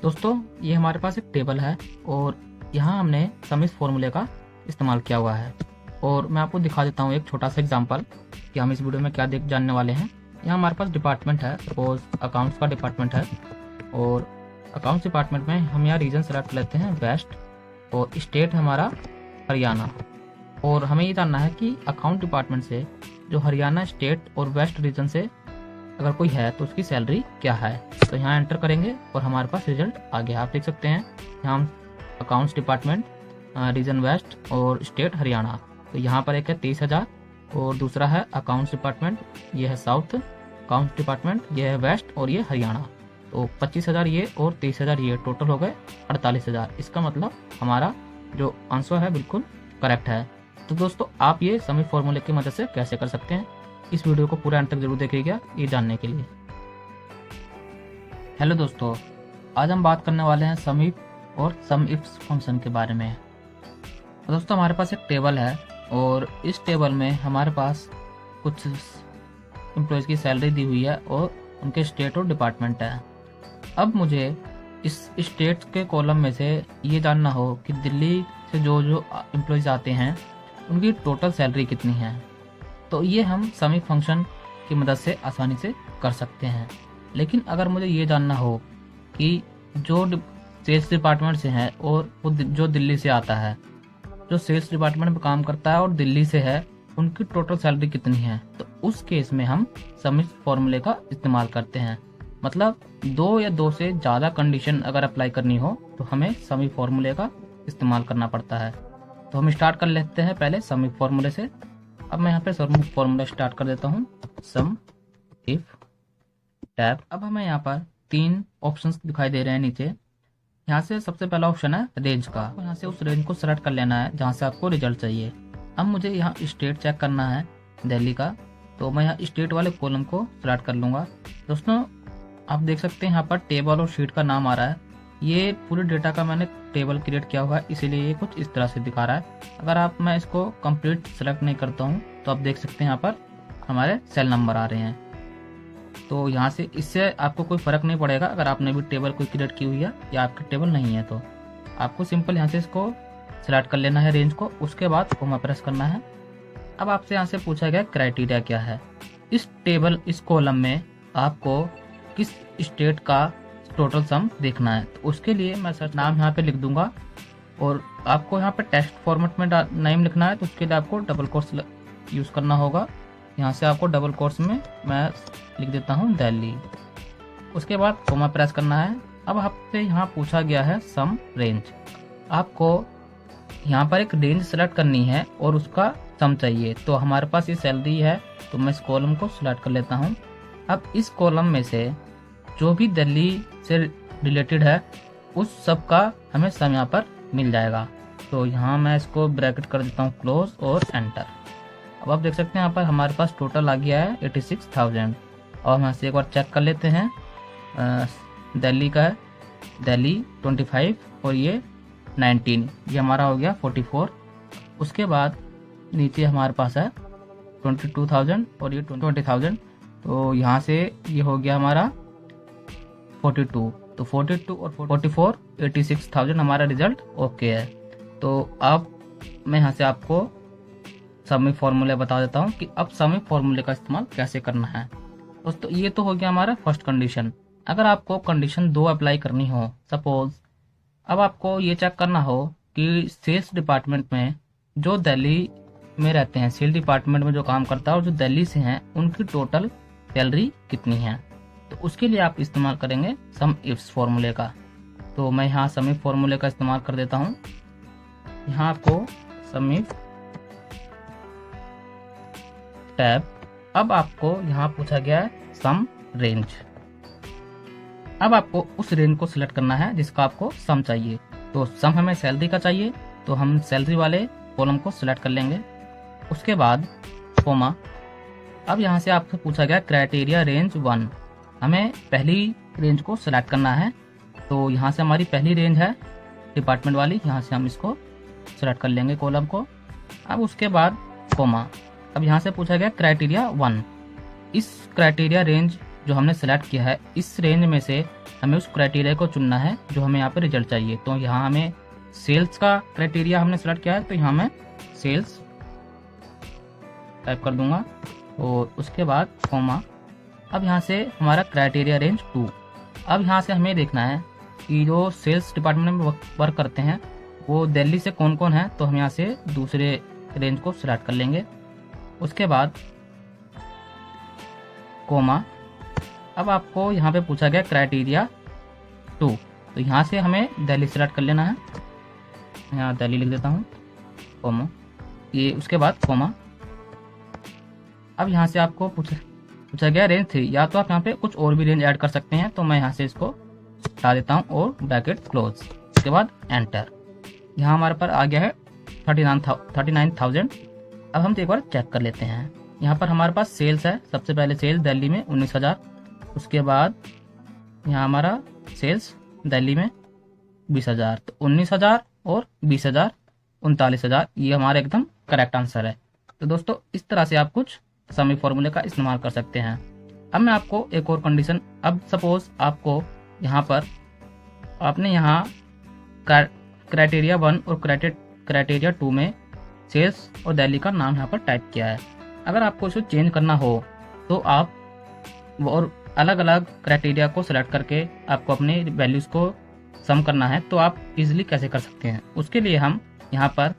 दोस्तों ये हमारे पास एक टेबल है और यहाँ हमने सम इस फॉर्मूले का इस्तेमाल किया हुआ है। और मैं आपको दिखा देता हूँ एक छोटा सा एग्जांपल कि हम इस वीडियो में क्या जानने वाले हैं। यहाँ हमारे पास डिपार्टमेंट है, सपोज अकाउंट्स का डिपार्टमेंट है और अकाउंट्स डिपार्टमेंट में हम यहाँ रीजन सेलेक्ट लेते हैं वेस्ट और स्टेट हमारा हरियाणा। और हमें ये जानना है कि अकाउंट डिपार्टमेंट से जो हरियाणा स्टेट और वेस्ट रीजन से अगर कोई है तो उसकी सैलरी क्या है। तो यहाँ एंटर करेंगे और हमारे पास रिजल्ट आ गया। आप देख सकते हैं यहाँ हम अकाउंट्स डिपार्टमेंट रीजन वेस्ट और स्टेट हरियाणा। तो यहाँ पर एक है 30,000 और दूसरा है अकाउंट्स डिपार्टमेंट, ये है साउथ, अकाउंट्स डिपार्टमेंट ये है वेस्ट और ये हरियाणा। तो 25,000 ये और 23,000 ये, टोटल हो गए 48,000। इसका मतलब हमारा जो आंसर है बिल्कुल करेक्ट है। तो दोस्तों आप ये सम इफ फॉर्मूले की मदद से कैसे कर सकते हैं, इस वीडियो को पूरा अंत तक जरूर देखिएगा ये जानने के लिए। हेलो दोस्तों, आज हम बात करने वाले हैं सम इफ और सम इफ फंक्शन के बारे में। तो दोस्तों हमारे पास एक टेबल है और इस टेबल में हमारे पास कुछ एम्प्लॉयज़ की सैलरी दी हुई है और उनके स्टेट और डिपार्टमेंट है। अब मुझे इस स्टेट के कॉलम में से ये जानना हो कि दिल्ली से जो एम्प्लॉयज़ आते हैं उनकी टोटल सैलरी कितनी है। तो ये हम सम इफ फंक्शन की मदद से आसानी से कर सकते हैं। लेकिन अगर मुझे ये जानना हो कि जो सेल्स डिपार्टमेंट से है और वो जो दिल्ली से आता है, जो सेल्स डिपार्टमेंट में काम करता है और दिल्ली से है, उनकी टोटल सैलरी कितनी है, तो उस केस में हम सम इफ फॉर्मूले का इस्तेमाल करते हैं। मतलब 2 या 2 से ज़्यादा कंडीशन अगर अप्लाई करनी हो तो हमें सम इफ फॉर्मूले का इस्तेमाल करना पड़ता है। तो हम स्टार्ट कर लेते हैं पहले सम इफ फॉर्मूले से। अब मैं यहाँ पे सम इफ फॉर्मूला स्टार्ट कर देता हूँ, सम इफ टैब। अब हमें यहाँ पर 3 ऑप्शंस दिखाई दे रहे हैं नीचे। यहाँ से सबसे पहला ऑप्शन है रेंज का। यहाँ से उस रेंज को सेलेक्ट कर लेना है जहाँ से आपको रिजल्ट चाहिए। अब मुझे यहाँ स्टेट चेक करना है दिल्ली का, तो मैं यहाँ स्टेट वाले कॉलम को सेलेक्ट कर लूँगा। दोस्तों आप देख सकते हैं यहाँ पर टेबल और शीट का नाम आ रहा है। ये पूरे डेटा का मैंने टेबल क्रिएट किया हुआ है, इसीलिए ये कुछ इस तरह से दिखा रहा है। अगर मैं इसको कंप्लीट सेलेक्ट नहीं करता हूँ तो आप देख सकते हैं यहाँ पर हमारे सेल नंबर आ रहे हैं। तो यहाँ से इससे आपको कोई फर्क नहीं पड़ेगा अगर आपने भी टेबल कोई क्रिएट की हुई है या आपकी टेबल नहीं है। तो आपको सिंपल यहाँ से इसको सेलेक्ट कर लेना है रेंज को, उसके बाद कॉमा प्रेस करना है। अब आपसे यहाँ से पूछा गया क्राइटेरिया क्या है। इस कॉलम में आपको किस स्टेट का टोटल सम देखना है, तो उसके लिए मैं सर नाम यहाँ पे लिख दूंगा और आपको यहाँ पे टेक्स्ट फॉर्मेट में नेम लिखना है, तो उसके लिए आपको डबल कोट्स यूज करना होगा। यहाँ से आपको डबल कोट्स में मैं लिख देता हूँ दिल्ली, उसके बाद कॉमा प्रेस करना है। अब आपसे यहाँ पूछा गया है सम रेंज। आपको यहाँ पर एक रेंज सेलेक्ट करनी है और उसका सम चाहिए। तो हमारे पास ये सैलरी है, तो मैं इस कॉलम को सिलेक्ट कर लेता हूँ। अब इस कॉलम में से जो भी दिल्ली से रिलेटेड है उस सब का हमें सम यहाँ पर मिल जाएगा। तो यहाँ मैं इसको ब्रैकेट कर देता हूँ क्लोज और एंटर। अब आप देख सकते हैं यहाँ पर हमारे पास टोटल आ गया है 86,000। और हम यहाँ से एक बार चेक कर लेते हैं, दिल्ली का है, दिल्ली 25 और ये 19, ये हमारा हो गया 44। उसके बाद नीचे हमारे पास है 22,000 और ये 20,000। तो यहाँ से ये हो गया हमारा 42। तो 42 और 44 86,000 हमारा रिजल्ट ओके है। तो अब मैं यहाँ से आपको सम इफ फॉर्मूले बता देता हूँ कि अब सम इफ फॉर्मूले का इस्तेमाल कैसे करना है। दोस्तों ये तो हो गया हमारा फर्स्ट कंडीशन। अगर आपको कंडीशन 2 अप्लाई करनी हो, सपोज अब आपको ये चेक करना हो कि सेल्स डिपार्टमेंट में जो दिल्ली में रहते हैं, सेल डिपार्टमेंट में जो काम करता है और जो दिल्ली से हैं उनकी टोटल सैलरी कितनी है, तो उसके लिए आप इस्तेमाल करेंगे सम इफ फॉर्मूले का। तो मैं यहाँ सम इफ फॉर्मूले का इस्तेमाल कर देता हूँ। यहाँ आपको सम इफ टैब। अब आपको यहाँ पूछा गया है सम रेंज। अब आपको उस रेंज को सिलेक्ट करना है जिसका आपको सम चाहिए। तो सम हमें सैलरी का चाहिए, तो हम सैलरी वाले कॉलम को सिलेक्ट कर लेंगे, उसके बाद कॉमा। अब यहाँ से आपसे पूछा गया क्राइटेरिया रेंज 1, हमें पहली रेंज को सिलेक्ट करना है। तो यहाँ से हमारी पहली रेंज है डिपार्टमेंट वाली, यहाँ से हम इसको सिलेक्ट कर लेंगे कॉलम को। अब उसके बाद कॉमा। अब यहाँ से पूछा गया क्राइटेरिया 1, इस क्राइटेरिया रेंज जो हमने सेलेक्ट किया है, इस रेंज में से हमें उस क्राइटेरिया को चुनना है जो हमें यहाँ पे रिजल्ट चाहिए। तो यहाँ हमें सेल्स का क्राइटेरिया हमने सेलेक्ट किया है, तो यहाँ मैं सेल्स टाइप कर दूंगा और उसके बाद कॉमा। अब यहाँ से हमारा क्राइटेरिया रेंज 2। अब यहाँ से हमें देखना है कि जो सेल्स डिपार्टमेंट में वर्क करते हैं वो दिल्ली से कौन कौन है, तो हम यहाँ से दूसरे रेंज को सिलेक्ट कर लेंगे। उसके बाद कोमा। अब आपको यहाँ पे पूछा गया क्राइटेरिया 2, तो यहाँ से हमें दिल्ली सिलेक्ट कर लेना है। यहाँ दिल्ली लिख देता हूँ, कोमा, ये उसके बाद कोमा। अब यहाँ से आपको पूछा गया रेंज 3, या तो आप यहाँ पे कुछ और भी रेंज ऐड कर सकते हैं, तो मैं यहाँ से इसको हटा देता हूँ और ब्रैकेट क्लोज। उसके बाद एंटर। यहाँ हमारे पर आ गया है 39,000। अब हम एक बार चेक कर लेते हैं। यहाँ पर हमारे पास सेल्स है, सबसे पहले सेल्स दिल्ली में 19,000। उसके बाद यहाँ हमारा सेल्स दिल्ली में 20,000, तो 19,000 और 20,000 39,000, ये हमारा एकदम करेक्ट आंसर है। तो दोस्तों इस तरह से आप कुछ समी फॉर्मूले का इस्तेमाल कर सकते हैं। अब मैं आपको एक और कंडीशन, अब सपोज आपको यहाँ पर आपने यहाँ क्राइटेरिया 1 और क्राइटेरिया 2 में सेल्स और दिल्ली का नाम यहाँ पर टाइप किया है। अगर आपको इसे चेंज करना हो तो आप और अलग अलग क्राइटेरिया को सिलेक्ट करके आपको अपने वैल्यूज़ को सम करना है, तो आप इजीली कैसे कर सकते हैं। उसके लिए हम यहाँ पर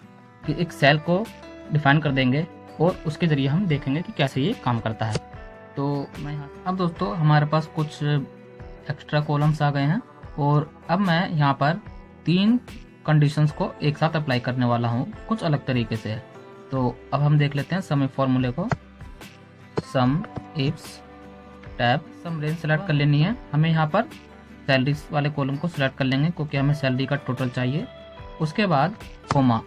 एक सेल को डिफाइन कर देंगे और उसके ज़रिए हम देखेंगे कि कैसे ये काम करता है। तो मैं यहाँ अब दोस्तों हमारे पास कुछ एक्स्ट्रा कॉलम्स आ गए हैं और अब मैं यहाँ पर 3 कंडीशंस को एक साथ अप्लाई करने वाला हूँ कुछ अलग तरीके से। तो अब हम देख लेते हैं सम इफ फॉर्मूले को। सम इफ्स टैब, सम रेंज सेलेक्ट कर लेनी है हमें। यहाँ पर सैलरी वाले कॉलम को सिलेक्ट कर लेंगे क्योंकि हमें सैलरी का टोटल चाहिए। उसके बाद कोमा।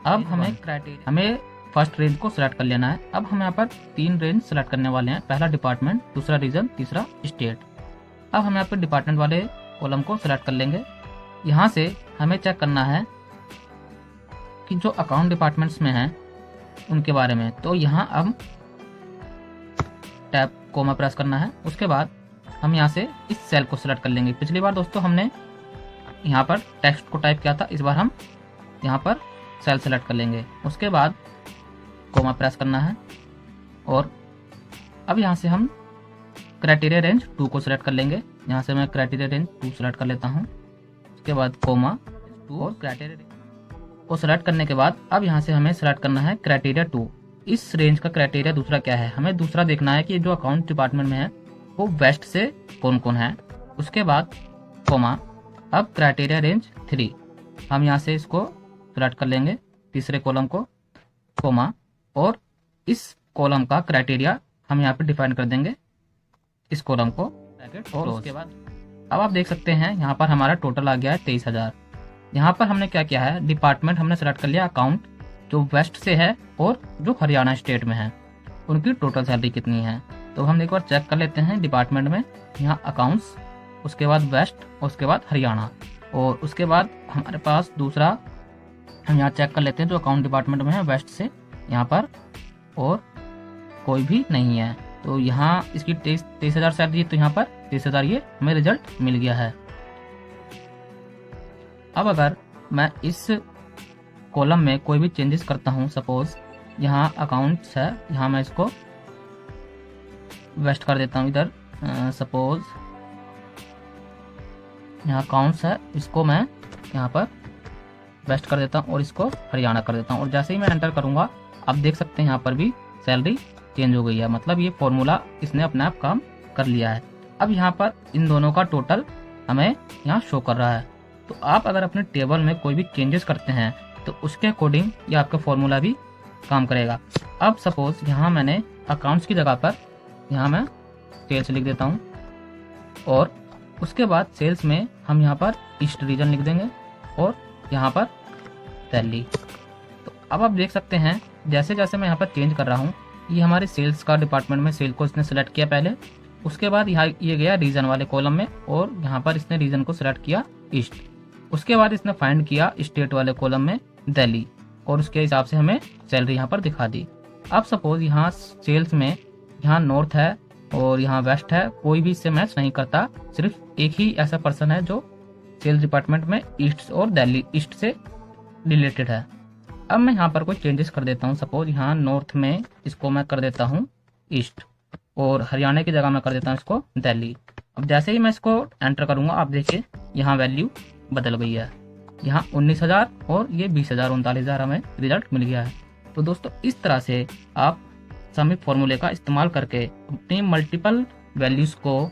अब हमें फर्स्ट रेंज को सिलेक्ट कर लेना है। अब हम यहाँ पर 3 रेंज सेलेक्ट करने वाले हैं, पहला डिपार्टमेंट, दूसरा रीजन, तीसरा स्टेट। अब हम यहाँ पर डिपार्टमेंट वाले कॉलम को सिलेक्ट कर लेंगे। यहाँ से हमें चेक करना है कि जो अकाउंट डिपार्टमेंट्स में हैं उनके बारे में, तो यहाँ अब टैब कोमा प्रेस करना है। उसके बाद हम यहाँ से इस सेल को सिलेक्ट कर लेंगे। पिछली बार दोस्तों हमने यहाँ पर टेक्स्ट को टाइप किया था, इस बार हम यहाँ पर सेल सेलेक्ट कर लेंगे। उसके बाद कोमा प्रेस करना है और अब यहाँ से हम क्राइटेरिया रेंज 2 को सिलेक्ट कर लेंगे। यहाँ से मैं क्राइटेरिया रेंज 2 सिलेक्ट कर लेता हूँ। उसके बाद कोमा 2 और क्राइटेरिया को सिलेक्ट करने के बाद अब यहाँ से हमें सिलेक्ट करना है क्राइटेरिया 2। इस रेंज का क्राइटेरिया दूसरा क्या है, हमें दूसरा देखना है कि जो अकाउंट डिपार्टमेंट में है वो वेस्ट से कौन कौन है। उसके बाद कोमा। अब क्राइटेरिया रेंज 3, हम यहाँ से इसको सिलेक्ट कर लेंगे, तीसरे कॉलम को, कोमा, और इस कॉलम का क्राइटेरिया हम यहाँ पे डिफाइन कर देंगे, इस कॉलम को, और उसके बाद अब आप देख सकते हैं यहाँ पर हमारा टोटल आ गया है 23,000। यहाँ पर हमने क्या किया है, डिपार्टमेंट हमने सेलेक्ट कर लिया अकाउंट जो वेस्ट से है और जो हरियाणा स्टेट में है, उनकी टोटल सैलरी कितनी है। तो हम एक बार चेक कर लेते हैं डिपार्टमेंट में, यहाँ अकाउंट्स, उसके बाद वेस्ट, और उसके बाद हरियाणा, और उसके बाद हमारे पास दूसरा हम यहाँ चेक कर लेते हैं जो अकाउंट डिपार्टमेंट में है वेस्ट से, यहाँ पर और कोई भी नहीं है। तो यहाँ इसकी 23,000 सैलरी, तो यहाँ पर 23,000 ये हमें रिजल्ट मिल गया है। अब अगर मैं इस कॉलम में कोई भी चेंजेस करता हूँ, सपोज यहाँ अकाउंट्स है, यहाँ मैं इसको वेस्ट कर देता हूँ इधर, सपोज यहाँ अकाउंट्स है, इसको मैं यहाँ पर वेस्ट कर देता हूँ और इसको हरियाणा कर देता हूँ, और जैसे ही मैं एंटर करूँगा आप देख सकते हैं यहाँ पर भी सैलरी चेंज हो गई है, मतलब ये फॉर्मूला इसने अपने आप काम कर लिया है। अब यहाँ पर इन दोनों का टोटल हमें यहाँ शो कर रहा है। तो आप अगर अपने टेबल में कोई भी चेंजेस करते हैं तो उसके अकॉर्डिंग ये आपका फॉर्मूला भी काम करेगा। अब सपोज यहाँ मैंने अकाउंट्स की जगह पर यहाँ मैं सेल्स लिख देता हूँ, और उसके बाद सेल्स में हम यहाँ पर ईस्ट रीजन लिख देंगे और यहाँ पर दिल्ली। तो अब आप देख सकते हैं जैसे जैसे मैं यहाँ पर चेंज कर रहा हूँ, ये हमारे सेल्स का डिपार्टमेंट में सेल को इसने सेलेक्ट किया पहले, उसके बाद यहाँ ये गया रीजन वाले कॉलम में और यहाँ पर इसने रीजन को सिलेक्ट किया ईस्ट, उसके बाद इसने फाइंड किया स्टेट वाले कॉलम में दिल्ली, और उसके हिसाब से हमें सैलरी यहाँ पर दिखा दी। अब सपोज यहाँ सेल्स में यहाँ नॉर्थ है और यहाँ वेस्ट है, कोई भी इससे मैच नहीं करता। सिर्फ एक ही ऐसा पर्सन है जो सेल्स डिपार्टमेंट में ईस्ट और दिल्ली ईस्ट से रिलेटेड है। अब मैं यहाँ पर कोई चेंजेस कर देता हूँ। सपोज यहाँ नॉर्थ में इसको मैं कर देता हूँ ईस्ट, और हरियाणा की जगह मैं कर देता हूँ इसको दिल्ली। अब जैसे ही मैं इसको एंटर करूंगा, आप देखिए यहाँ वैल्यू बदल गई है। यहाँ 19,000 और ये 20,000 39,000 हमें रिजल्ट मिल गया है। तो दोस्तों इस तरह से आप समीप फॉर्मूले का इस्तेमाल करके अपनी मल्टीपल वैल्यूज को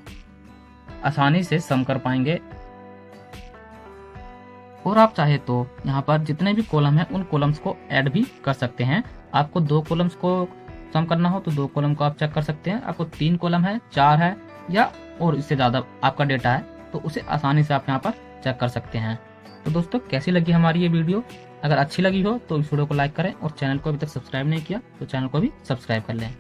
आसानी से सम कर पाएंगे। और आप चाहे तो यहाँ पर जितने भी कॉलम हैं उन कॉलम्स को ऐड भी कर सकते हैं। आपको 2 कॉलम्स को सम करना हो तो 2 कॉलम को आप चेक कर सकते हैं। आपको 3 कॉलम है, 4 है या और इससे ज़्यादा आपका डेटा है तो उसे आसानी से आप यहाँ पर चेक कर सकते हैं। तो दोस्तों कैसी लगी हमारी ये वीडियो? अगर अच्छी लगी हो तो इस वीडियो को लाइक करें और चैनल को अभी तक सब्सक्राइब नहीं किया तो चैनल को भी सब्सक्राइब कर लें।